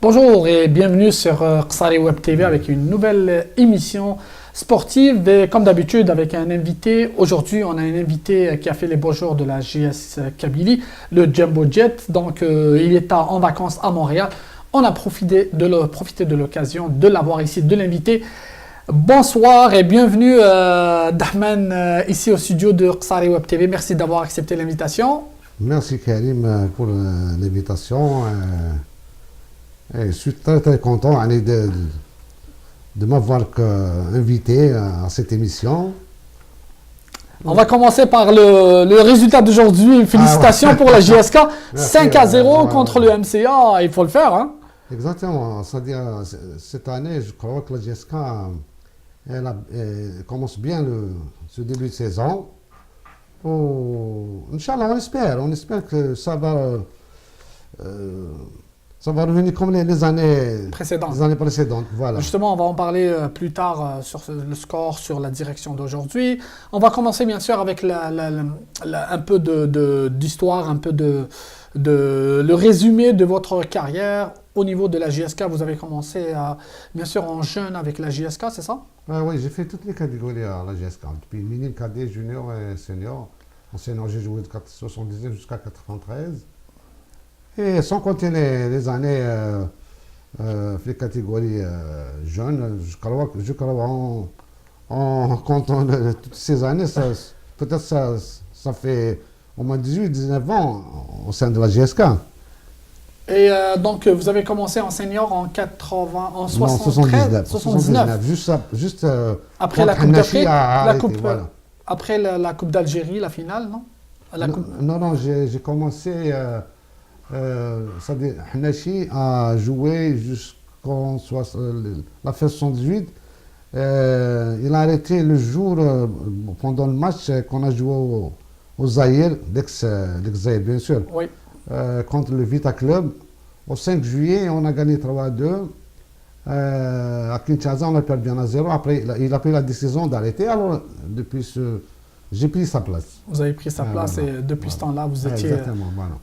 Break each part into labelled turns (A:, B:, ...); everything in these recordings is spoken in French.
A: Bonjour et bienvenue sur Qsari Web TV avec une nouvelle émission sportive et comme d'habitude avec un invité. Aujourd'hui, on a un invité qui a fait les beaux jours de la GS Kabylie, le Jumbo Jet. Donc, il est en vacances à Montréal. On a profité de l'occasion de l'avoir ici, de l'inviter. Bonsoir et bienvenue Dahman ici au studio de Qsari Web TV. Merci d'avoir accepté l'invitation.
B: Merci Karim pour l'invitation. Je suis très content de m'avoir invité à cette émission.
A: On va commencer par le résultat d'aujourd'hui. Félicitations pour la JSK. 5-0 contre le MCA. Il faut le faire. Hein?
B: Exactement. C'est-à-dire, cette année, je crois que la JSK elle commence bien ce début de saison. Inch'Allah, on espère que ça va revenir comme les années précédentes. Voilà.
A: Justement, on va en parler plus tard sur le score, sur la direction d'aujourd'hui. On va commencer bien sûr avec un peu d'histoire, un peu le résumé de votre carrière au niveau de la JSK. Vous avez commencé bien sûr en jeune avec la JSK, c'est ça?
B: Oui, j'ai fait toutes les catégories à la GSK, depuis minime, cadet, junior et senior. En senior, j'ai joué de 79 jusqu'à 93. Et sans compter les années, les catégories jeunes, je crois en comptant toutes ces années, peut-être ça fait au moins 18-19 ans au sein de la GSK.
A: Et donc, vous avez commencé en senior en 79.
B: Juste
A: après la Coupe d'Afrique, après la Coupe d'Algérie, la finale, non?
B: Non, j'ai commencé, c'est-à-dire Hnachi a joué jusqu'en la fin 78. Il a arrêté le jour, pendant le match qu'on a joué au Zaïre, l'ex-Zaïre bien sûr.
A: Oui.
B: Contre le Vita Club. Au 5 juillet, on a gagné 3-2. À Kinshasa, on a perdu 1-0. Après, il a pris la décision d'arrêter. Alors, j'ai pris sa place.
A: Vous avez pris sa place et depuis ce temps-là, vous étiez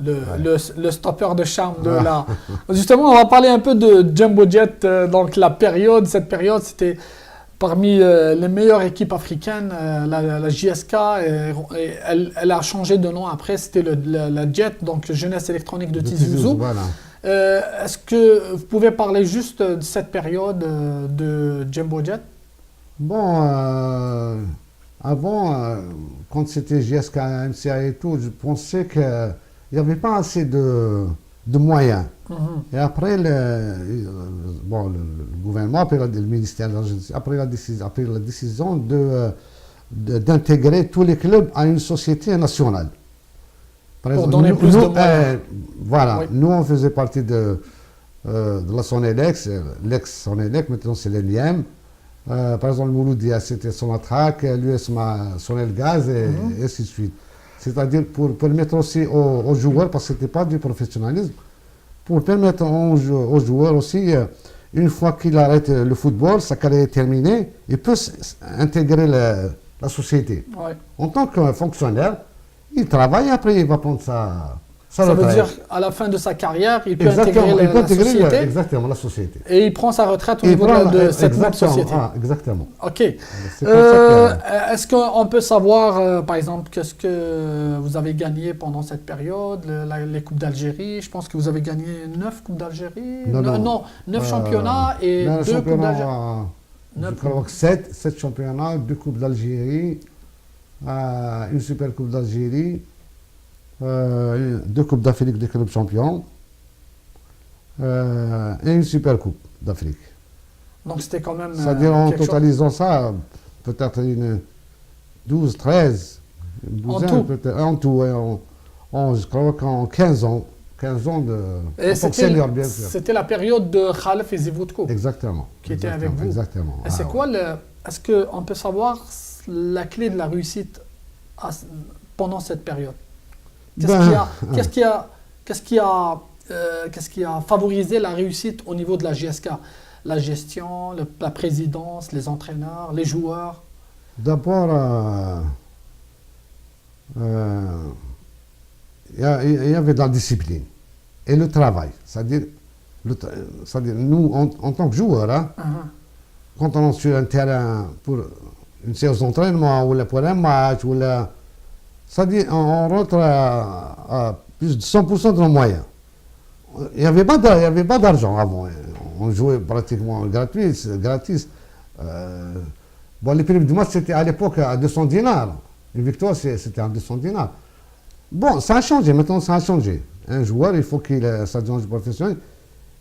A: le stopper de charme de la... Justement, on va parler un peu de Jumbo Jet. Donc, cette période, c'était parmi les meilleures équipes africaines, la JSK, elle a changé de nom après, c'était la Jet, donc Jeunesse électronique de Tizi Ouzou.
B: Voilà.
A: Est-ce que vous pouvez parler juste de cette période de Jumbo Jet?
B: Bon, avant, quand c'était JSK, MCA et tout, je pensais qu'il n'y avait pas assez de moyens. Et après, le gouvernement, après le ministère, après la décision d'intégrer tous les clubs à une société nationale. Par
A: Pour
B: exemple,
A: donner plus de moyens.
B: Voilà,
A: Oui.
B: nous on faisait partie de la Sonelec, l'ex-Sonelec, maintenant c'est l'ENIEM. Par exemple, Mouloudia c'était Sonatrach, l'USMA Sonelgaz et ainsi de suite. C'est-à-dire pour permettre aussi aux joueurs, parce que ce n'était pas du professionnalisme, pour permettre aux joueurs aussi, une fois qu'il arrête le football, sa carrière est terminée, il peut intégrer la société.
A: Oui.
B: En tant que fonctionnaire, il travaille, après il va prendre sa
A: Ça
B: retraite.
A: veut dire qu'à la fin de sa carrière, il peut intégrer la société.
B: Exactement, la société.
A: Et il prend sa retraite au niveau de cette même société.
B: Exactement.
A: Ok.
B: C'est pour ça
A: Est-ce qu'on peut savoir, par exemple, qu'est-ce que vous avez gagné pendant cette période, les Coupes d'Algérie? Je pense que vous avez gagné 9 Coupes d'Algérie. Non, 9 championnats et 2 Coupes d'Algérie.
B: Je crois que 7 championnats, 2 Coupes d'Algérie, une Super Coupe d'Algérie, 2 Coupes d'Afrique des clubs champions et une Super Coupe d'Afrique.
A: Donc c'était quand même.
B: C'est-à-dire en totalisant ça, peut-être une 12, 13, une douzaine, peut-être, en tout, je crois qu'en 15 ans. 15 ans de senior, bien sûr.
A: C'était la période de Khalef et Zivotko.
B: Exactement.
A: Qui était avec vous.
B: Exactement.
A: Et c'est quoi est-ce qu'on peut savoir la clé de la réussite pendant cette période? Qu'est-ce qui a favorisé la réussite au niveau de la JSK? La gestion, la présidence, les entraîneurs, les joueurs?
B: D'abord, il y avait de la discipline et le travail. C'est-à-dire, c'est-à-dire, nous, en tant que joueurs, hein, quand on est sur un terrain pour une séance d'entraînement ou pour un match, c'est-à-dire, on rentre à plus de 100% de nos moyens. Il n'y avait pas d'argent avant. On jouait pratiquement gratis. Bon, les prix du match, c'était à l'époque à 200 dinars. Une victoire, c'était à 200 dinars. Bon, ça a changé. Maintenant, ça a changé. Un joueur, il faut qu'il soit professionnel.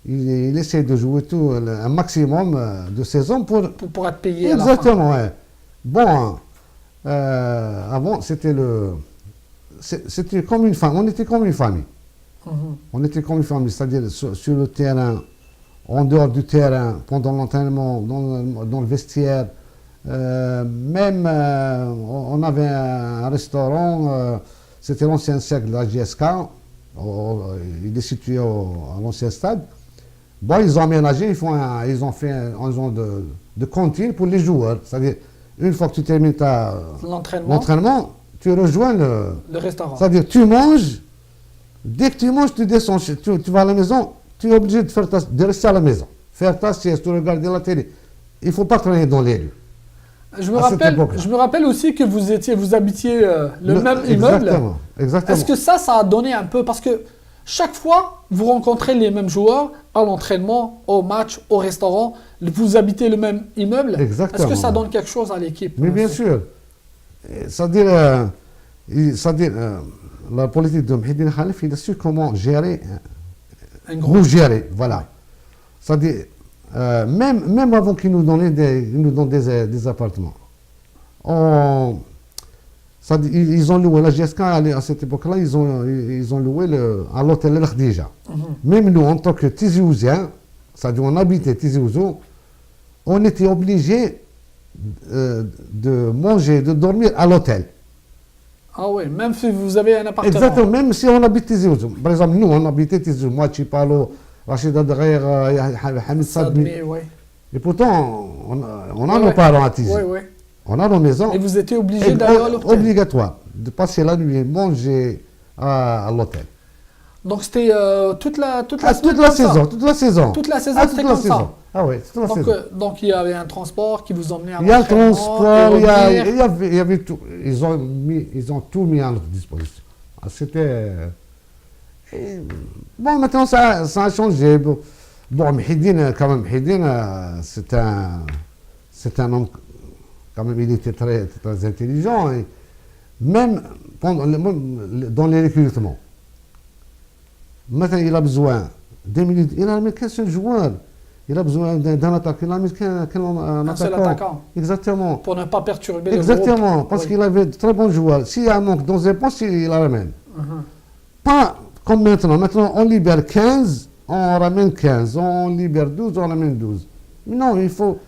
B: Il essaie de jouer un maximum de saisons
A: pour être payé.
B: Exactement, ouais. Bon, avant, c'était comme une famille. On était comme une famille. On était comme une famille, c'est-à-dire sur le terrain, en dehors du terrain, pendant l'entraînement, dans le vestiaire. Même, on avait un restaurant, c'était l'ancien cercle de la JSK. Il est situé à l'ancien stade. Bon, ils ont aménagé, ils ont fait un genre de cantine pour les joueurs. C'est-à-dire, une fois que tu termines l'entraînement, tu rejoins
A: le restaurant.
B: C'est-à-dire, tu manges, dès que tu manges, tu descends, tu vas à la maison, tu es obligé de rester à la maison, faire ta sieste, tu regardes la télé. Il ne faut pas travailler dans les rues.
A: Je me rappelle aussi que vous habitiez le même immeuble.
B: Exactement.
A: Est-ce que ça a donné un peu, parce que chaque fois, vous rencontrez les mêmes joueurs à l'entraînement, au match, au restaurant, vous habitez le même immeuble.
B: Exactement.
A: Est-ce que ça donne quelque chose à l'équipe?
B: Mais bien sûr. C'est-à-dire, la politique de Mouhidine Khalif, il a su comment gérer, nous gérer, voilà. C'est-à-dire, même avant qu'ils nous donnent des appartements, ils ont loué la GSK à cette époque-là, ils ont loué à l'hôtel El Khadija. Même nous, en tant que Tizi-Ouziens, c'est-à-dire on habitait Tizi Ouzou, on était obligés de manger, de dormir à l'hôtel.
A: Ah oui, même si vous avez un appartement.
B: Exactement, même si on habite Tizi Ouzou. Par exemple, nous, on habitait Tizi Ouzou, moi, Chipalo, Rachida Dagher, Hamid Sadmi. Et pourtant, on a nos parents à Tizi. On a nos maisons.
A: Et vous étiez obligé d'aller à l'hôtel.
B: Obligatoire, de passer la nuit, manger à l'hôtel.
A: Donc c'était toute la
B: saison. Toute la saison,
A: c'était comme ça.
B: Ah oui, toute la saison.
A: Donc il y avait un transport qui vous emmenait à
B: l'entraînement. Il y a un transport, il y avait tout. Ils ont tout mis à notre disposition. C'était... Bon, maintenant ça a changé. Bon, Mouhidine, quand même, c'est un homme, quand même, il était très, très intelligent. Et même dans les recrutements. Maintenant, il a besoin des minutes. Il a mis qu'un seul joueur. Il a besoin d'un attaquant. Il a mis qu'un
A: attaquant.
B: Exactement.
A: Pour ne pas perturber le groupe.
B: Exactement, parce qu'il avait de très bons joueurs. S'il y a un manque dans un poste, il la ramène. Pas comme maintenant. Maintenant, on libère 15, on ramène 15. On libère 12, on ramène 12. Mais non, il faut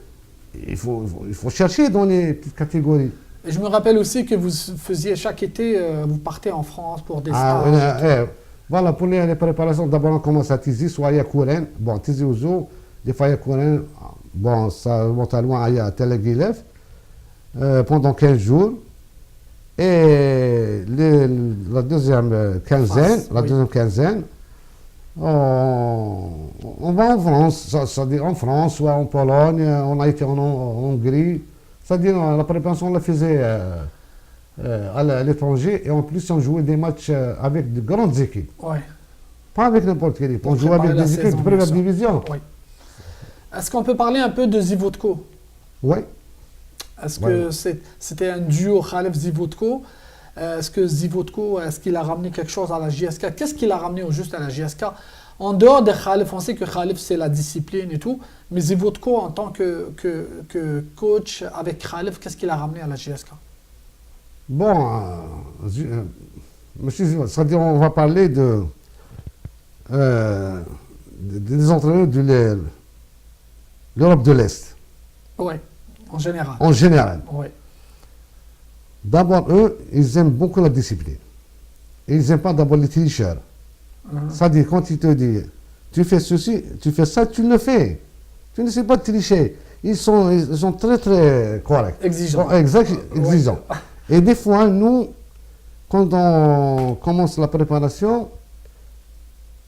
B: chercher dans les petites catégories.
A: Et je me rappelle aussi que vous faisiez chaque été, vous partez en France pour des stages.
B: Voilà, pour les préparations, d'abord on commence à Tizi, soit à Yakouren. Bon, Tizi Ouzou, des fois Yakouren, bon, ça remonte à loin à Tel Aguilef, pendant 15 jours. Et la deuxième quinzaine, on va en France, c'est-à-dire en France, soit en Pologne, on a été en Hongrie. C'est-à-dire la préparation, on la faisait à l'étranger, et en plus on jouait des matchs avec de grandes équipes.
A: Ouais.
B: Pas avec n'importe quelle équipe, on jouait avec des équipes de première division.
A: Oui. Est-ce qu'on peut parler un peu de Zivotko?
B: Oui.
A: Est-ce que c'était un duo Khalif-Zivotko? Est-ce que Zivotko, est-ce qu'il a ramené quelque chose à la JSK? Qu'est-ce qu'il a ramené au juste à la JSK? En dehors de Khalif, on sait que Khalif c'est la discipline et tout, mais Zivotko en tant que coach avec Khalif, qu'est-ce qu'il a ramené à la JSK?
B: Bon, monsieur, c'est-à-dire on va parler des entraîneurs de l'Europe de l'Est.
A: Oui, en général.
B: En général.
A: Oui.
B: D'abord, eux, ils aiment beaucoup la discipline. Ils n'aiment pas d'abord les tricheurs. C'est-à-dire, quand ils te disent, tu fais ceci, tu fais ça, tu le fais. Tu ne sais pas tricher. Ils sont très, très corrects.
A: Exigeants.
B: Exigeants. Ouais. Et des fois, nous, quand on commence la préparation,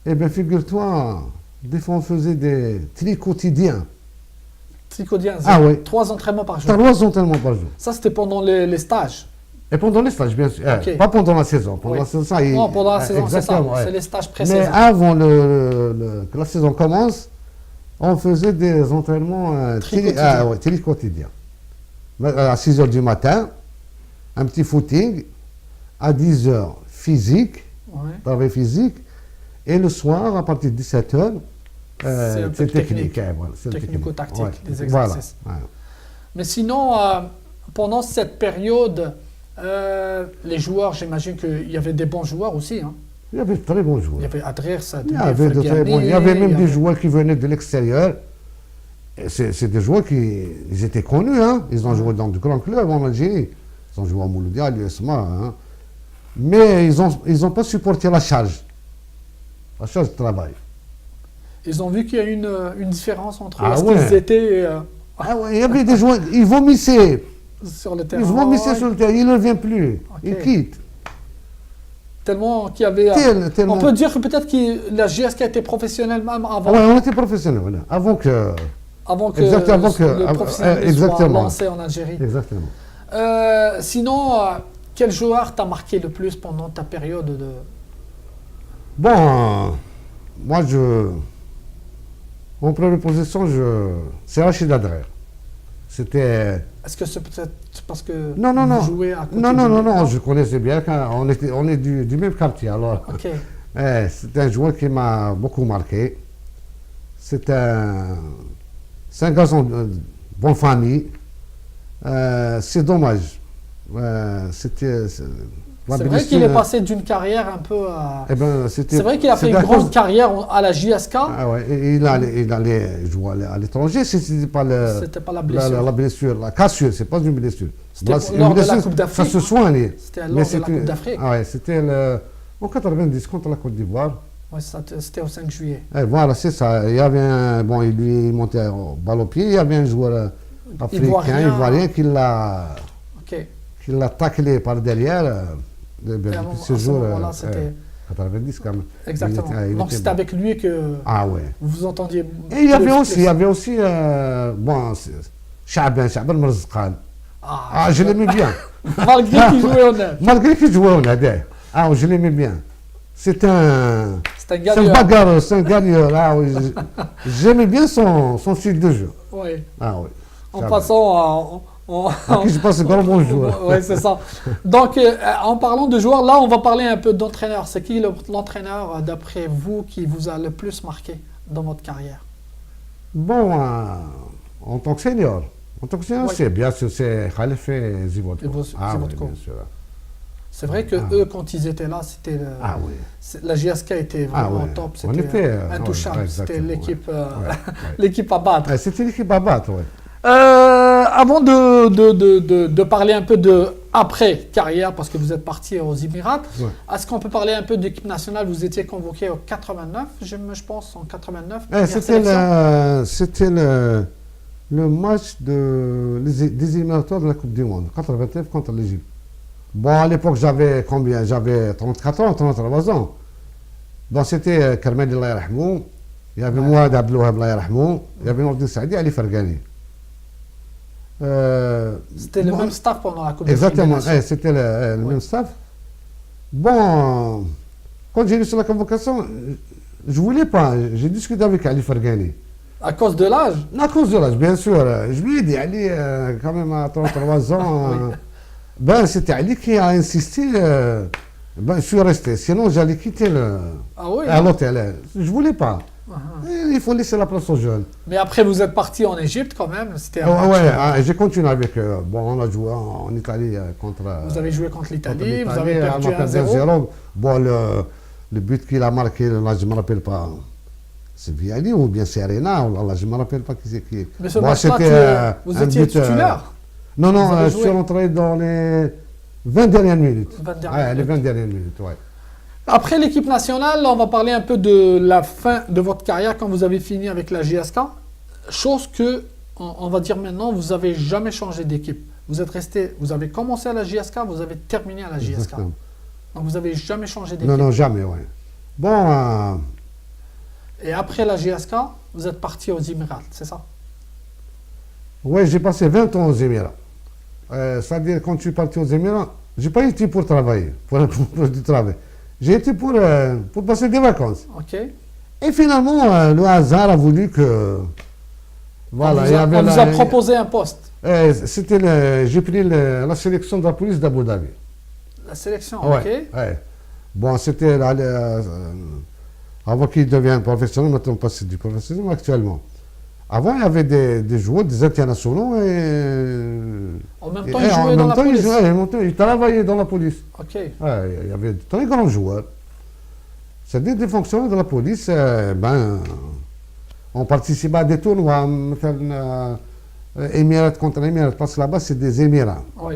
B: eh bien, figure-toi, Des fois, on faisait des tri quotidiens.
A: Tricodien,
B: Ah oui.
A: 3 entraînements par jour.
B: 3 entraînements par jour.
A: Ça, c'était pendant les stages.
B: Et pendant les stages, bien sûr.
A: Ok.
B: Pas pendant la saison. Pendant
A: Oui.
B: la saison,
A: Non, pendant la saison, c'est ça.
B: exactement, ouais.
A: C'est les stages
B: Mais
A: précédents.
B: avant que la saison commence, on faisait des entraînements
A: Tri-quotidiens.
B: tri quotidiens. À 6 h du matin, un petit footing. À 10 h, physique,
A: Ouais.
B: travail physique. Et le soir, à partir de 17 h,
A: C'est un peu
B: c'est
A: technique.
B: technique. Voilà, c'est
A: Technico-tactique,
B: Ouais.
A: des
B: Voilà,
A: exercices.
B: ouais.
A: Mais sinon, pendant cette période, les joueurs, j'imagine qu'il y avait des bons joueurs aussi. Hein.
B: Il y avait de très bons joueurs.
A: Il y avait Adrir, ça.
B: Il y avait de très bons. Il y avait même des joueurs qui venaient de l'extérieur. Et c'est des joueurs qui ils étaient connus. Hein. Ils ont joué dans de grands clubs en Algérie. Ils ont joué à Mouloudia, à l'USMA. Hein. Mais ils ont pas supporté la charge de travail.
A: Ils ont vu qu'il y a une différence entre
B: Ah
A: ce
B: ouais.
A: qu'ils étaient
B: Ah ouais, il y avait des joueurs, ils vomissaient.
A: sur le terrain.
B: Ils vomissaient
A: Ouais.
B: sur le terrain, ils ne reviennent plus.
A: Ok.
B: Ils quittent.
A: Tellement qu'il y avait.
B: Tellement.
A: On peut dire que peut-être que la GSK était professionnelle même avant,
B: Ouais, on était professionnels, voilà. Avant que.
A: avant que
B: Exactement, avant que-
A: le professionnalisme soit
B: exactement.
A: lancé en Algérie.
B: Exactement.
A: Sinon, quel joueur t'a marqué le plus pendant ta période de.
B: Bon, moi, en première position, c'est Rachid Adrer. C'était.
A: Est-ce que c'est peut-être parce que
B: Non,
A: vous jouez à côté
B: non, je connaissais bien, on est du même quartier, alors.
A: Ok.
B: C'est un joueur qui m'a beaucoup marqué. C'est un garçon de bonne famille. C'est dommage.
A: C'est vrai qu'il est passé d'une carrière un peu à.
B: Eh ben,
A: C'est vrai qu'il a fait une grande carrière à la JSK.
B: Ah ouais, et il allait jouer à l'étranger, c'était pas
A: C'était pas la blessure.
B: la blessure, la cassure, c'est pas une blessure.
A: C'était
B: Une
A: lors de la
B: blessure,
A: Coupe d'Afrique.
B: Ça se soigne.
A: C'était lors de la Coupe d'Afrique.
B: Ah ouais, c'était en 90 contre la Côte d'Ivoire.
A: Ouais, c'était au 5 juillet.
B: Et voilà, c'est ça. Il y avait il montait au balle au pied, il y avait un joueur africain, ivoirien, qui l'a taclé par derrière.
A: Ce jour-là, c'était.
B: 90 quand même.
A: Exactement. Donc c'était avec lui que vous vous entendiez.
B: Et il y avait aussi, Chaban Merzkan. Je l'aimais bien.
A: Malgré qu'il jouait au net.
B: Malgré qu'il jouait au net. Je l'aimais bien. C'est un
A: gagneur.
B: C'est un gagneur. J'aimais bien son style de jeu.
A: Oui.
B: Oui.
A: En passant
B: à qui je passe un grand bonjour.
A: Oui, c'est ça. Donc, en parlant de joueurs, là, on va parler un peu d'entraîneur. C'est qui l'entraîneur, d'après vous, qui vous a le plus marqué dans votre carrière?
B: Bon, en tant que senior. C'est bien sûr, c'est Khalif et Zivotko.
A: Oui, bien sûr. C'est vrai que eux, quand ils étaient là, c'était la JSK était vraiment top. C'était intouchable. C'était l'équipe à battre.
B: C'était l'équipe à battre, oui.
A: Avant de parler un peu de après-carrière, parce que vous êtes parti aux Émirats, est-ce qu'on peut parler un peu d'équipe nationale? Vous étiez convoqué en 89, je pense, en 89.
B: C'était le match des éliminatoires de la Coupe du Monde, 89 contre l'Égypte. Bon, à l'époque, j'avais combien? J'avais 34 ans, 33 ans. Donc c'était Kermel Allah yarhamou, il y avait Mouad Abdelouhab Allah yarhamou, il y avait Nourdine Saadi et Ali Fargani.
A: C'était le même staff pendant la Coupe du Monde.
B: Exactement, c'était le même staff. Bon, quand j'ai lu sur la convocation, je ne voulais pas. J'ai discuté avec Ali Fargani.
A: À cause de l'âge?
B: À cause de l'âge, bien sûr. Je lui ai dit, Ali, quand même à 33 ans, c'était Ali qui a insisté. Je suis resté. Sinon, j'allais quitter l'hôtel. Je ne voulais pas. Il faut laisser la place aux jeunes.
A: Mais après, vous êtes parti en Égypte quand même.
B: J'ai continué avec eux. Bon, on a joué en Italie contre.
A: Vous avez joué contre l'Italie, vous avez perdu 1-0.
B: Bon, le but qu'il a marqué, là, je ne me rappelle pas. C'est Viali ou bien c'est Arena, là, je ne me rappelle pas qui c'est qui.
A: Mais ce match-là, vous étiez titulaire?
B: Non, je suis rentré dans les 20 dernières minutes. Les 20 dernières minutes, oui.
A: Après l'équipe nationale, on va parler un peu de la fin de votre carrière quand vous avez fini avec la JSK. Chose que, on va dire maintenant, vous n'avez jamais changé d'équipe. Vous êtes resté, vous avez commencé à la JSK, vous avez terminé à la JSK. Exactement. Donc vous n'avez jamais changé d'équipe.
B: Non, jamais, oui. Bon.
A: Et après la GSK, vous êtes parti aux Émirats, c'est ça?
B: Oui, j'ai passé 20 ans aux Émirats. C'est-à-dire, quand je suis parti aux Émirats, je n'ai pas été pour travailler, pour du travail. J'ai été pour passer des vacances.
A: Ok.
B: Et finalement, le hasard a voulu que... Voilà,
A: On vous a proposé un poste.
B: J'ai pris la sélection de la police d'Abu Dhabi.
A: La sélection,
B: Ouais,
A: ok.
B: ouais. Bon, c'était avant qu'ils deviennent professionnels, maintenant pas du professionnel actuellement. Avant, il y avait des joueurs, des internationaux
A: En même temps, ils jouaient dans la police.
B: En même temps, ils travaillaient dans la police.
A: Ok.
B: Ouais, il y avait de très grands joueurs. C'est-à-dire des fonctionnaires de la police, on participait à des tournois, Émirats contre Émirats, parce que là-bas, c'est des Émirats.
A: Oui.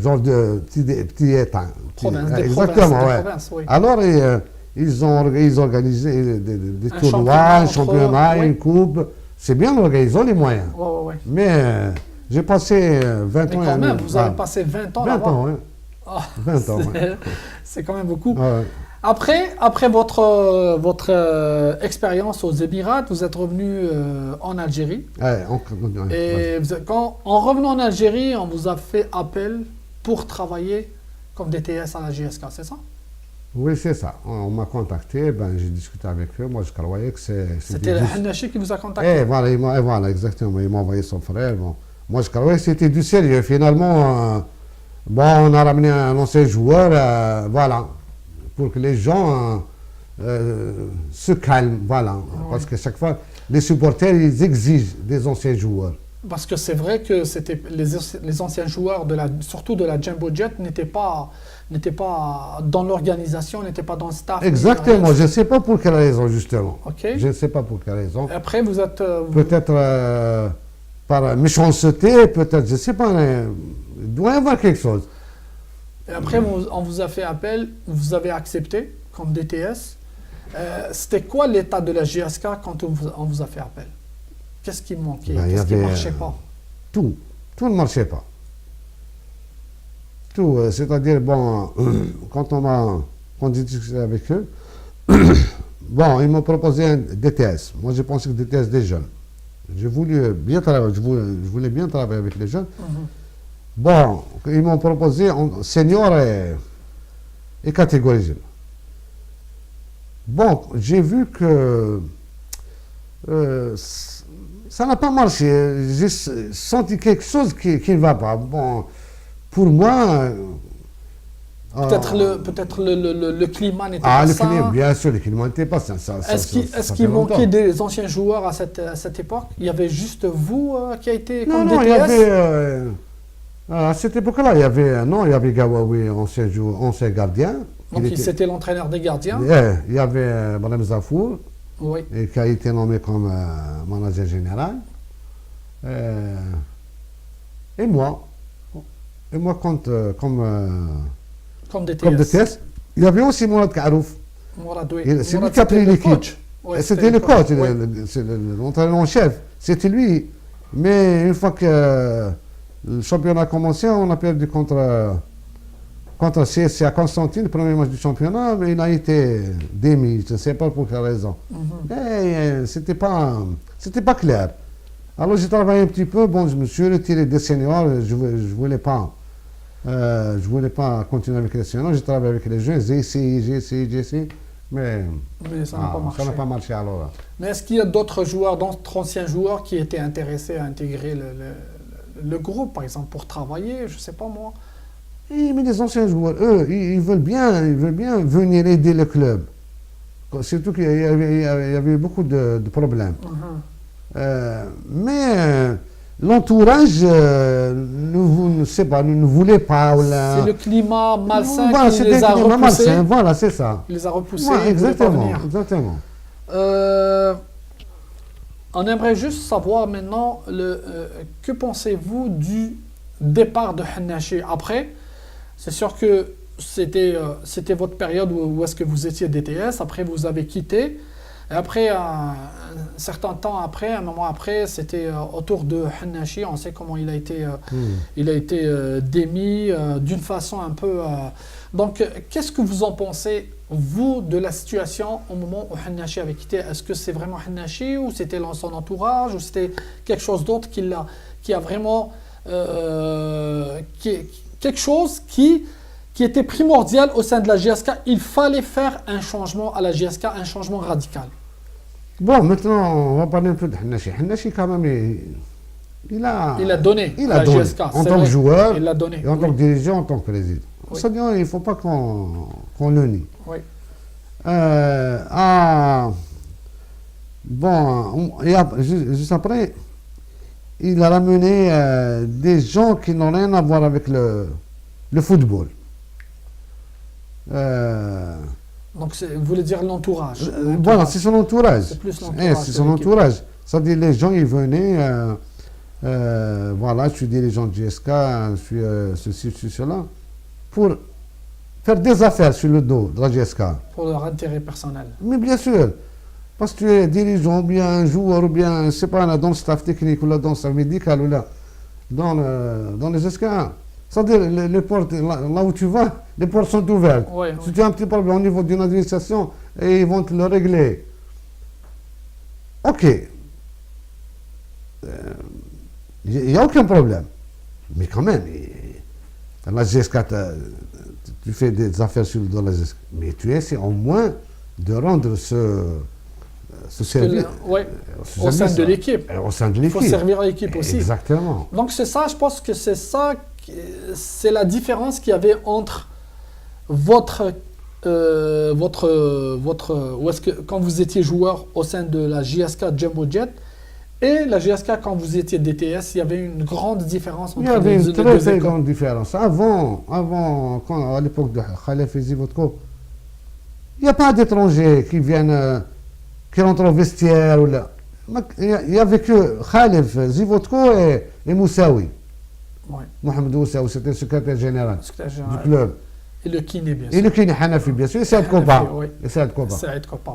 B: Genre de petits États.
A: Exactement,
B: ouais.
A: provinces, oui.
B: Alors, ils organisaient des
A: Un
B: tournois, un championnat,
A: oui.
B: une coupe. C'est bien organisé, ils ont les moyens.
A: Ouais.
B: Mais j'ai passé 20
A: Mais
B: ans.
A: quand même, vous avez passé 20 ans
B: 20
A: là-bas.
B: ans, oui.
A: Ah,
B: 20 ans, ouais.
A: c'est quand même beaucoup.
B: Ouais.
A: Après votre expérience aux Émirats, vous êtes revenu en Algérie.
B: Ouais,
A: Et en revenant en Algérie, on vous a fait appel pour travailler comme DTS à la GSK, c'est ça?
B: Oui, c'est ça. On m'a contacté, j'ai discuté avec eux. Moi, je croyais que
A: c'était le Hannachi qui vous a contacté?
B: Voilà, exactement. Il m'a envoyé son frère. Bon. Moi, je croyais que c'était du sérieux. Finalement, on a ramené un ancien joueur, voilà, pour que les gens se calment, voilà. Oui. Parce que chaque fois, les supporters, ils exigent des anciens joueurs.
A: Parce que c'est vrai que c'était les anciens joueurs, surtout de la Jumbo Jet, n'étaient pas dans l'organisation, n'étaient pas dans le staff.
B: Exactement, je ne sais pas pour quelle raison, justement.
A: Okay.
B: Je ne sais pas pour quelle raison.
A: Et après, vous êtes...
B: Peut-être par méchanceté, peut-être, je ne sais pas, il doit y avoir quelque chose.
A: Et après, on vous a fait appel, vous avez accepté comme DTS. C'était quoi l'état de la GSK quand on vous a fait appel? Qu'est-ce qui manquait? Qu'est-ce qui ne marchait pas?
B: Tout ne marchait pas. Tout, c'est-à-dire, quand on discutait avec eux, ils m'ont proposé un DTS. Moi, j'ai pensé que DTS des jeunes. Je voulais bien travailler avec les jeunes. Ils m'ont proposé senior et catégorie jeune. J'ai vu que ça n'a pas marché. J'ai senti quelque chose qui ne va pas. Pour moi...
A: Peut-être le climat n'était pas ça.
B: Bien sûr, le climat n'était pas ça.
A: Est-ce qu'il manquait des anciens joueurs à cette époque? Il y avait juste vous qui a été comme DTS?
B: Non, il y avait... à cette époque-là, il y avait Gawawi, ancien gardien.
A: Donc c'était l'entraîneur des gardiens?
B: Il y avait Mme Zafour,
A: oui.
B: Qui a été nommé comme manager général. Et moi comme DTS. Il y avait aussi Mourad Karouf. C'est lui qui a pris l'équipe. C'était le coach, l'entraîneur en chef. C'était lui. Mais une fois que le championnat a commencé, on a perdu contre CSC à Constantine, le premier match du championnat, mais il a été démis. Je ne sais pas pour quelle raison. C'était pas clair. Alors j'ai travaillé un petit peu. Je me suis retiré des seniors. Je voulais pas continuer avec les seniors. J'ai travaillé avec les jeunes. J'ai essayé. Mais
A: ça n'a pas marché.
B: Ça n'a pas marché alors.
A: Mais est-ce qu'il y a d'autres joueurs, d'autres anciens joueurs qui étaient intéressés à intégrer le groupe, par exemple, pour travailler, je ne sais pas moi?
B: Mais les anciens joueurs, eux, ils veulent bien venir aider le club. Surtout qu'il y avait beaucoup de problèmes. Mais l'entourage ne voulait pas.
A: C'est le climat malsain qui les a repoussés. Malsain,
B: voilà, c'est ça.
A: Il les a repoussés.
B: Exactement.
A: On aimerait juste savoir maintenant que pensez-vous du départ de Hannachi après? C'est sûr que c'était votre période où est-ce que vous étiez DTS. Après, vous avez quitté. Et après, un certain temps après, un moment après, c'était autour de Hannachi. On sait comment il a été démis d'une façon un peu. Donc, qu'est-ce que vous en pensez, vous, de la situation au moment où Hannachi avait quitté? Est-ce que c'est vraiment Hannachi ou c'était son entourage ou c'était quelque chose d'autre qui a vraiment quelque chose qui était primordial au sein de la GSK? Il fallait faire un changement à la GSK, un changement radical.
B: Bon, maintenant, on va parler un peu de Hannachi. Hannachi, quand même, il a
A: donné
B: il
A: à
B: a
A: la
B: donné.
A: GSK.
B: En tant que joueur,
A: il l'a donné.
B: et en tant que dirigeant, en tant que président.
A: Oui.
B: Ça, il ne faut pas qu'on le nie.
A: Oui.
B: Bon, et juste après, il a ramené des gens qui n'ont rien à voir avec le football.
A: Donc, vous voulez dire l'entourage.
B: Voilà, c'est son entourage.
A: C'est plus l'entourage.
B: C'est son entourage. C'est-à-dire, les gens, ils venaient, voilà, je suis dirigeant de GSK, je suis ceci, je suis cela, pour faire des affaires sur le dos de la GSK.
A: Pour leur intérêt personnel.
B: Mais bien sûr, parce que tu es dirigeant, ou bien un joueur, ou bien, je ne sais pas, dans le staff technique, ou là, dans le staff médical, ou là, dans les GSK. C'est-à-dire, les portes, là où tu vas, les portes sont ouvertes.
A: Oui,
B: Si tu as un petit problème au niveau d'une administration, et ils vont te le régler. Ok. Il n'y a aucun problème. Mais quand même, la GSK, tu fais des affaires sur le dos de la GSK. Mais tu essaies au moins de rendre ce service
A: au sein de l'équipe.
B: Au sein de l'équipe.
A: Il faut servir l'équipe aussi.
B: Exactement.
A: Donc c'est ça, je pense que c'est ça, c'est la différence qu'il y avait entre quand vous étiez joueur au sein de la GSK Jumbo Jet et la GSK quand vous étiez DTS, il y avait une grande différence entre les deux écoles.
B: Il y avait une très grande différence. Avant à l'époque de Khalef et Zivotko, il n'y a pas d'étrangers qui viennent, qui rentrent au vestiaire. Ou là. Il n'y avait que Khalef, Zivotko et Moussaoui.
A: Ouais.
B: Mohamed Moussaoui, c'était le secrétaire général du club.
A: Et le kiné, bien sûr.
B: Et le kiné Hanafi, bien sûr. Et Saad Koba.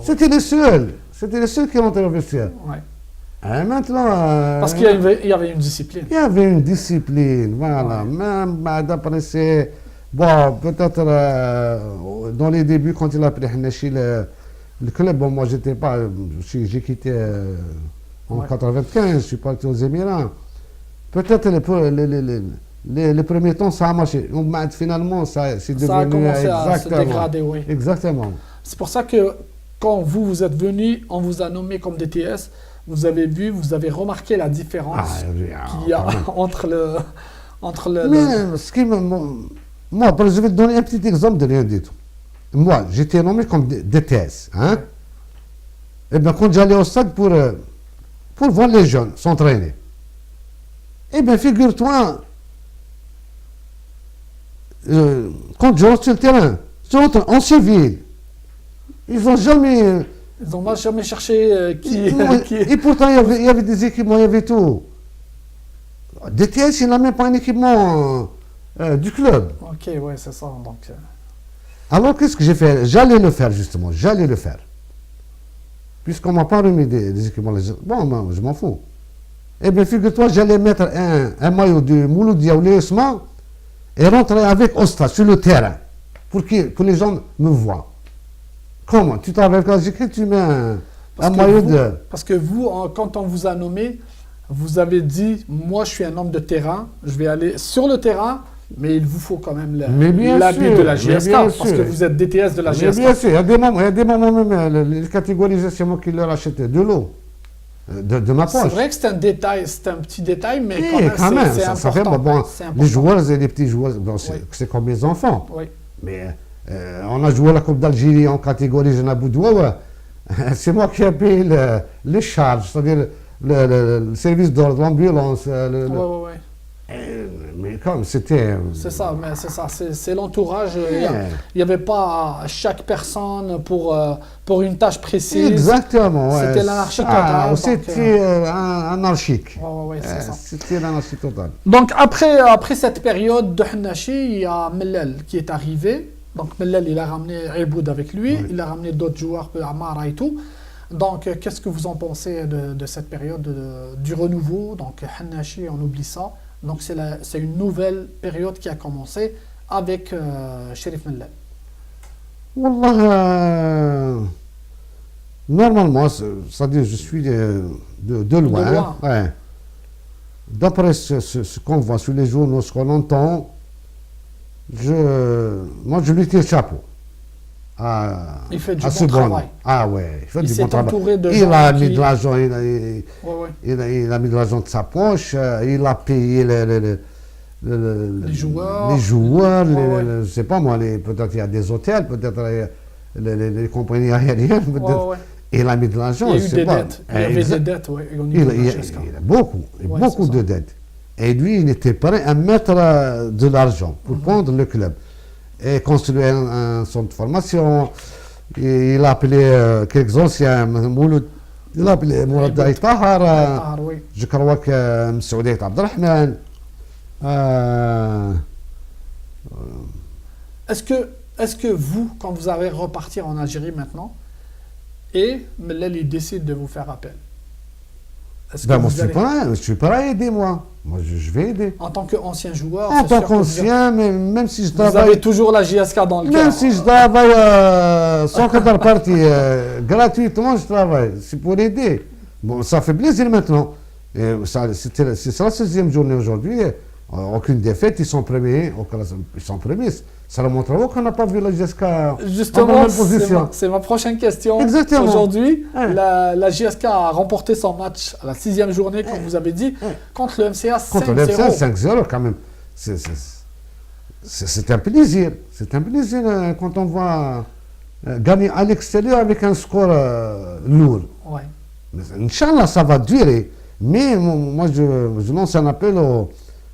B: C'était les seuls. C'était les seuls qui rentraient au vestiaire.
A: Ouais.
B: Et maintenant.
A: Parce qu'il y avait une discipline.
B: Il y avait une discipline, voilà. Ouais. Même d'après c'est. Bon, peut-être dans les débuts, quand il a pris Hannachi, le club, bon, moi j'étais pas. J'ai quitté en 95, je suis parti aux Émirats. Peut-être les premiers temps, ça a marché. Finalement, c'est devenu.
A: Ça a commencé à se dégrader, oui.
B: Exactement.
A: C'est pour ça que quand vous êtes venu, on vous a nommé comme DTS. Vous avez remarqué la différence qu'il y a entre le.
B: Mais ce qui moi, je vais te donner un petit exemple de rien du tout. Moi, j'étais nommé comme DTS. Hein? Et bien, quand j'allais au stade pour voir les jeunes s'entraîner, eh bien, figure-toi, quand je rentre sur le terrain, je rentre en civil. Ils n'ont jamais
A: cherché qui.
B: Et pourtant, il y avait des équipements, il y avait tout. DTS, il n'a même pas un équipement du club.
A: Ok, ouais, c'est ça. Donc,
B: alors, qu'est-ce que j'ai fait? J'allais le faire, justement. J'allais le faire. Puisqu'on ne m'a pas remis des équipements. Bon, je m'en fous. Eh bien, figure-toi, j'allais mettre un maillot de Mouloudia ou Léosma et rentrer avec Osta sur le terrain pour que les gens me voient. Comment? Tu travailles avec la tu mets un maillot de...
A: Parce que vous, quand on vous a nommé, vous avez dit, moi je suis un homme de terrain, je vais aller sur le terrain, mais il vous faut quand même l'habit de la GSK, parce que vous êtes DTS de la GSK.
B: Bien sûr, il y a des moments même, les catégories, c'est moi qui leur achetais de l'eau, de ma poche.
A: C'est vrai que c'est un détail, c'est un petit détail, mais
B: quand même,
A: c'est
B: ça fait,
A: important.
B: Les joueurs et les petits joueurs, c'est comme mes enfants.
A: Oui.
B: Mais on a joué la Coupe d'Algérie en catégorie Jeune Aboudoua. C'est moi qui ai payé les charges, c'est-à-dire le service d'ordre, l'ambulance. Mais comme c'était...
A: C'est ça, mais c'est ça, c'est l'entourage. Il n'y avait pas chaque personne pour une tâche précise.
B: Exactement, ouais.
A: C'était l'anarchie totale.
B: C'était anarchique.
A: C'est ça.
B: C'était l'anarchie totale.
A: Donc après cette période de Hannachi, il y a Mellel qui est arrivé. Donc Mellel, il a ramené Iboud avec lui, il a ramené d'autres joueurs, Amara et tout. Donc, qu'est-ce que vous en pensez de cette période du renouveau? Donc, Hannachi, on oublie ça. Donc, c'est une nouvelle période qui a commencé avec Cherif Mellal.
B: Wallah, normalement, c'est-à-dire je suis de loin. Ouais. D'après ce qu'on voit sur les journaux, ce qu'on entend, moi je lui tire le chapeau.
A: Il fait du
B: bon
A: travail.
B: Ah ouais, il fait du bon travail.
A: Il
B: a mis de l'argent, il a mis de l'argent de sa poche, il a payé les joueurs, je ne sais pas moi, peut-être il y a des hôtels, peut-être les compagnies aériennes, il a mis de l'argent.
A: Il y a eu des dettes. Il y avait des dettes, oui.
B: Il a beaucoup de dettes. Et lui, il était prêt à mettre de l'argent pour prendre le club et construire un centre de formation. Il a appelé quelques anciens, il a appelé Mourad Daï Tahar, je crois que Msoudet Abdelrahman.
A: Est-ce que vous, quand vous allez repartir en Algérie maintenant, et Mellal il décide de vous faire appel,
B: moi, je suis prêt à aider, moi. Moi, je vais aider.
A: En tant qu'ancien joueur,
B: en tant qu'ancien, même si je travaille...
A: Vous avez toujours la JSK dans le cœur.
B: Même si je travaille sans contrepartie, gratuitement, je travaille. C'est pour aider. Bon, ça fait plaisir maintenant. C'est la 16e journée aujourd'hui. Aucune défaite, ils sont premiers. Ils sont premiers. Ça le montre qu'on n'a pas vu la JSK
A: justement,
B: en bonne position.
A: C'est ma prochaine question.
B: Exactement.
A: Aujourd'hui, la JSK a remporté son match à la 6e journée, comme vous avez dit, contre le MCA 5-0.
B: Contre le MCA 5-0, quand même. C'est un plaisir. C'est un plaisir quand on voit gagner à l'extérieur avec un score lourd.
A: Ouais.
B: Inch'Allah, ça va durer. Mais moi, je lance un appel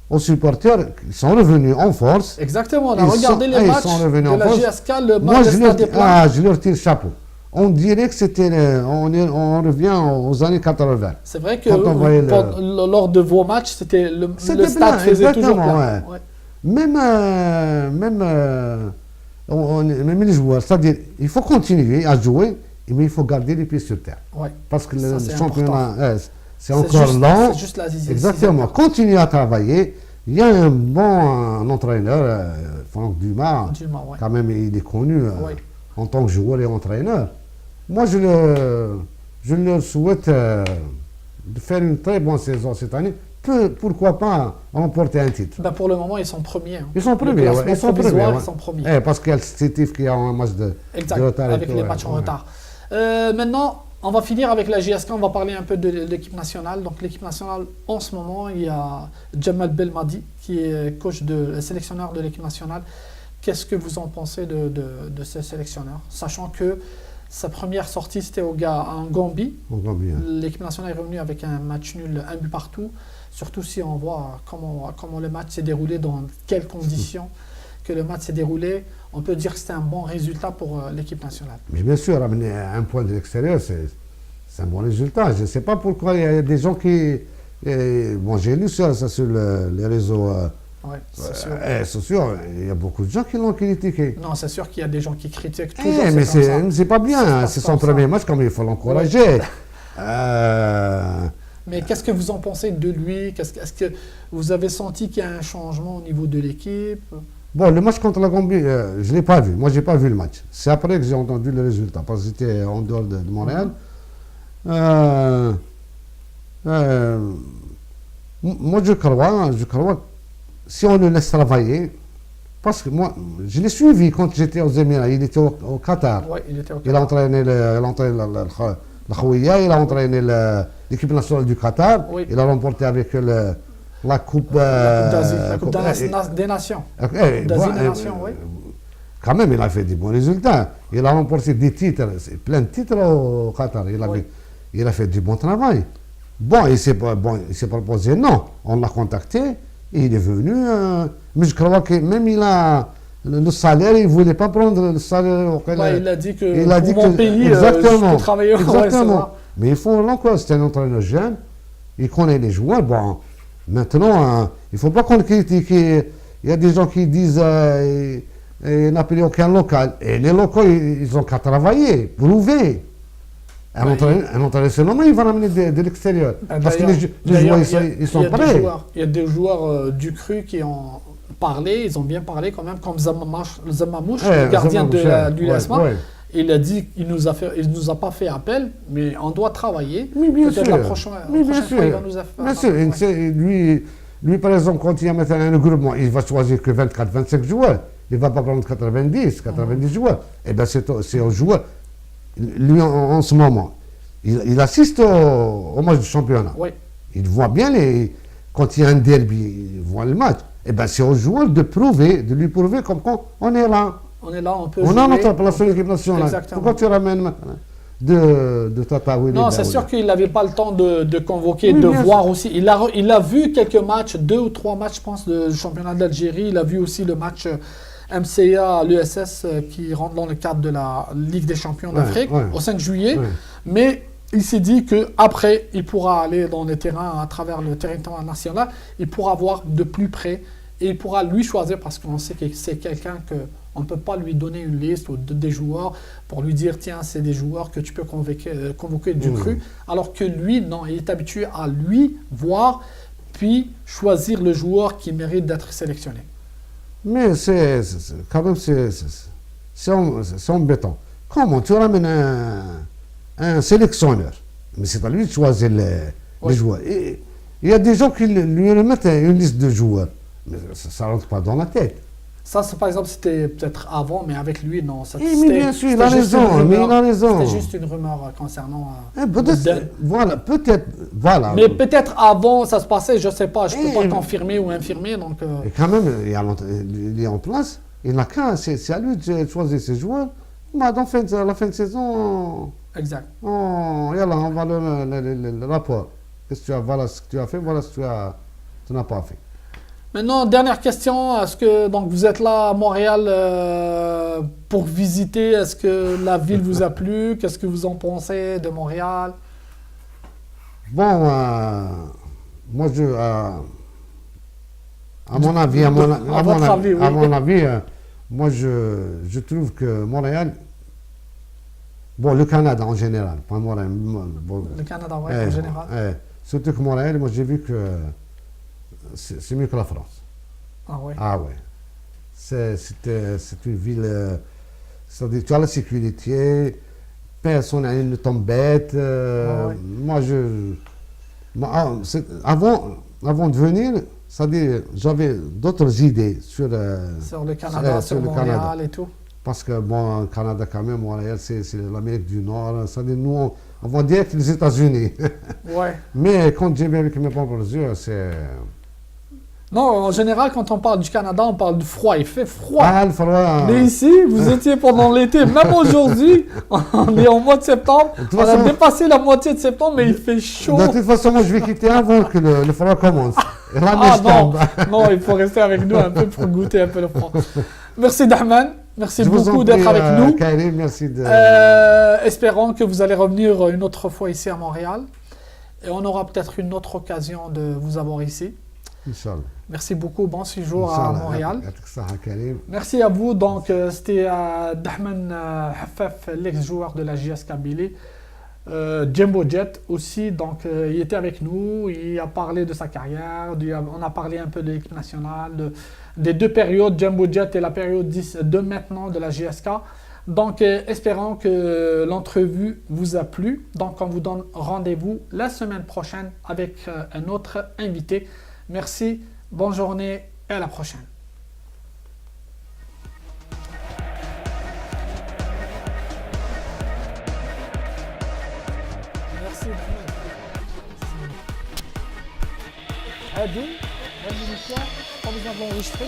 B: aux supporters qui sont revenus en force.
A: Exactement, on a regardé les matchs de la JSK, le match de Stade des
B: Plaines. Je leur tire le chapeau. On dirait que c'était, on revient aux années 80.
A: C'est vrai que lors de vos matchs, le stade faisait toujours plein.
B: Ouais. Même les joueurs, c'est-à-dire il faut continuer à jouer, mais il faut garder les pieds sur terre.
A: Ouais.
B: Parce que le championnat, c'est encore lent.
A: C'est juste la
B: Exactement. Continuer à travailler. Il y a un bon entraîneur, Franck Dumas. Quand même, il est connu en tant que joueur et entraîneur. Moi, je leur souhaite de faire une très bonne saison cette année. Pourquoi pas remporter un titre.
A: Pour le moment, ils sont premiers.
B: Ils sont premiers,
A: ils sont premiers.
B: Parce qu'il y a le Sétif qui a un match de retard.
A: Avec les matchs en retard. Maintenant, on va finir avec la JSK, on va parler un peu de l'équipe nationale. Donc l'équipe nationale, en ce moment, il y a Jamal Belmadi, qui est sélectionneur de l'équipe nationale. Qu'est-ce que vous en pensez de ce sélectionneur? Sachant que sa première sortie, c'était en Gambie. L'équipe nationale est revenue avec un match nul, un but partout. Surtout si on voit comment le match s'est déroulé, dans quelles conditions que le match s'est déroulé. On peut dire que c'était un bon résultat pour l'équipe nationale.
B: Mais bien sûr, amener un point de l'extérieur, c'est un bon résultat. Je ne sais pas pourquoi il y a des gens qui... Bon, j'ai lu ça sur les réseaux sociaux. Il y a beaucoup de gens qui l'ont critiqué.
A: Non, c'est sûr qu'il y a des gens qui critiquent toujours.
B: Mais c'est pas bien. C'est son premier match, comme il faut l'encourager.
A: Mais qu'est-ce que vous en pensez de lui? Est-ce que vous avez senti qu'il y a un changement au niveau de l'équipe?
B: Bon, le match contre la Gambie, je ne l'ai pas vu. Moi, je n'ai pas vu le match. C'est après que j'ai entendu le résultat, parce que j'étais en dehors de Montréal. Moi, je crois que si on le laisse travailler, parce que moi, je l'ai suivi quand j'étais aux Émirats. Il était au Qatar.
A: Oui, il était au Qatar.
B: Il a entraîné la Khouïa, il a entraîné l'équipe nationale du Qatar. Oui. Il a remporté avec la Coupe
A: d'Asie, la Coupe des Nations. D'Asie des Nations, oui.
B: Quand même, il a fait des bons résultats. Il a remporté des titres, plein de titres au Qatar. Il a fait du bon travail. Bon, il s'est proposé, non. On l'a contacté, et il est venu. Mais je crois que même le salaire, il ne voulait pas prendre le salaire.
A: Il a dit que pour mon pays, je peux travailler.
B: Exactement. Mais il faut l'encourager. C'est un entraîneur jeune. Il connaît les joueurs. Bon, maintenant, il ne faut pas qu'on le critique. Il y a des gens qui disent il n'a pris aucun local. Et les locaux, ils n'ont qu'à travailler, prouver. Un entraîneur, c'est normal, il va ramener de l'extérieur. Parce que les joueurs, ils sont prêts.
A: Il y a des joueurs du cru qui ont parlé, ils ont bien parlé quand même, comme Zamamouche, le gardien du l'ESMA. Il a dit qu'il nous a pas fait appel, mais on doit travailler.
B: Oui, bien sûr.
A: La prochaine fois, il va nous faire.
B: Bien sûr. Lui, par exemple, quand il y a maintenant un groupement, il va choisir que 24, 25 joueurs. Il ne va pas prendre 90 joueurs. Eh bien, c'est un joueur. Lui, en ce moment, il assiste au match du championnat.
A: Oui.
B: Il voit bien, quand il y a un derby, il voit le match. Eh bien, c'est au joueur de lui prouver comme on est là.
A: On est là, on peut
B: jouer. On a notre place en équipe nationale.
A: Exactement.
B: Pourquoi tu ramènes maintenant de Tataouine?
A: Non, c'est sûr qu'il n'avait pas le temps de convoquer, de voir sûr. Aussi. Il a vu quelques matchs, 2 ou 3 matchs, je pense, du championnat d'Algérie. Il a vu aussi le match MCA à l'USS qui rentre dans le cadre de la Ligue des champions d'Afrique au 5 juillet. Mais il s'est dit qu'après, il pourra aller dans les terrains, à travers le territoire national, il pourra voir de plus près et il pourra lui choisir parce qu'on sait que c'est quelqu'un qu'on ne peut pas lui donner une liste des joueurs pour lui dire tiens, c'est des joueurs que tu peux convoquer du cru. Alors que lui, non, il est habitué à lui voir puis choisir le joueur qui mérite d'être sélectionné.
B: Mais quand même, c'est embêtant. Comment tu ramènes un sélectionneur? Mais c'est à lui de choisir les joueurs. Et il y a des gens qui lui remettent une liste de joueurs. Mais ça ne rentre pas dans la tête.
A: Ça, par exemple, c'était peut-être avant, mais avec lui, non.
B: Mais bien sûr, il a raison.
A: C'était juste une rumeur concernant...
B: Peut-être.
A: Mais peut-être avant, ça se passait, je ne sais pas, je ne peux pas confirmer ou infirmer. Donc,
B: Et quand même, il est en place, il n'a qu'à, c'est à lui de choisir ses joueurs. Bah, la fin de saison...
A: Exact.
B: On va le rapport. Voilà ce que tu as fait, voilà ce que tu n'as pas fait.
A: Maintenant, dernière question. Est-ce que donc, vous êtes là à Montréal pour visiter? Est-ce que la ville vous a plu? Qu'est-ce que vous en pensez de Montréal?
B: Bon, moi, à mon avis, moi, je trouve que Montréal, bon, le Canada en général, pas Montréal. Bon,
A: le Canada, en général.
B: Surtout que Montréal, moi, j'ai vu que c'est mieux que la France.
A: Ah ouais?
B: Ah ouais. C'est une ville... c'est-à-dire, tu as la sécurité, personne ne t'embête. Moi, avant de venir, c'est-à-dire, j'avais d'autres idées sur
A: le Canada, sur Montréal et tout.
B: Parce que, bon, le Canada, quand même, Montréal, c'est l'Amérique du Nord. C'est-à-dire, nous, on va dire que les États-Unis.
A: Ouais.
B: Mais quand j'ai vu avec mes propres yeux, c'est...
A: Non, en général, quand on parle du Canada, on parle du froid. Il fait froid.
B: Ah, le froid.
A: Mais ici, vous étiez pendant l'été. Même aujourd'hui, on est au mois de septembre. On a dépassé la moitié de septembre, mais il fait chaud.
B: De toute façon, moi, je vais quitter avant que le froid commence. Et là,
A: non, il faut rester avec nous un peu pour goûter un peu le froid. Merci Dahman. Merci beaucoup d'être avec nous.
B: Karim, merci
A: espérons que vous allez revenir une autre fois ici à Montréal. Et on aura peut-être une autre occasion de vous avoir ici.
B: Inch'Allah.
A: Merci beaucoup. Bon séjour à Montréal. Merci à vous. Donc, c'était Dahman Hafaf, l'ex-joueur de la JS Kabylie. Jumbo Jet aussi. Donc, il était avec nous. Il a parlé de sa carrière. On a parlé un peu de l'équipe nationale, des deux périodes, Jumbo Jet et la période 10 de maintenant de la JSK. Donc, espérons que l'entrevue vous a plu. Donc, on vous donne rendez-vous la semaine prochaine avec un autre invité. Merci, bonne journée et à la prochaine. Merci. Hadi, bonne émission, pas besoin de l'enregistrer.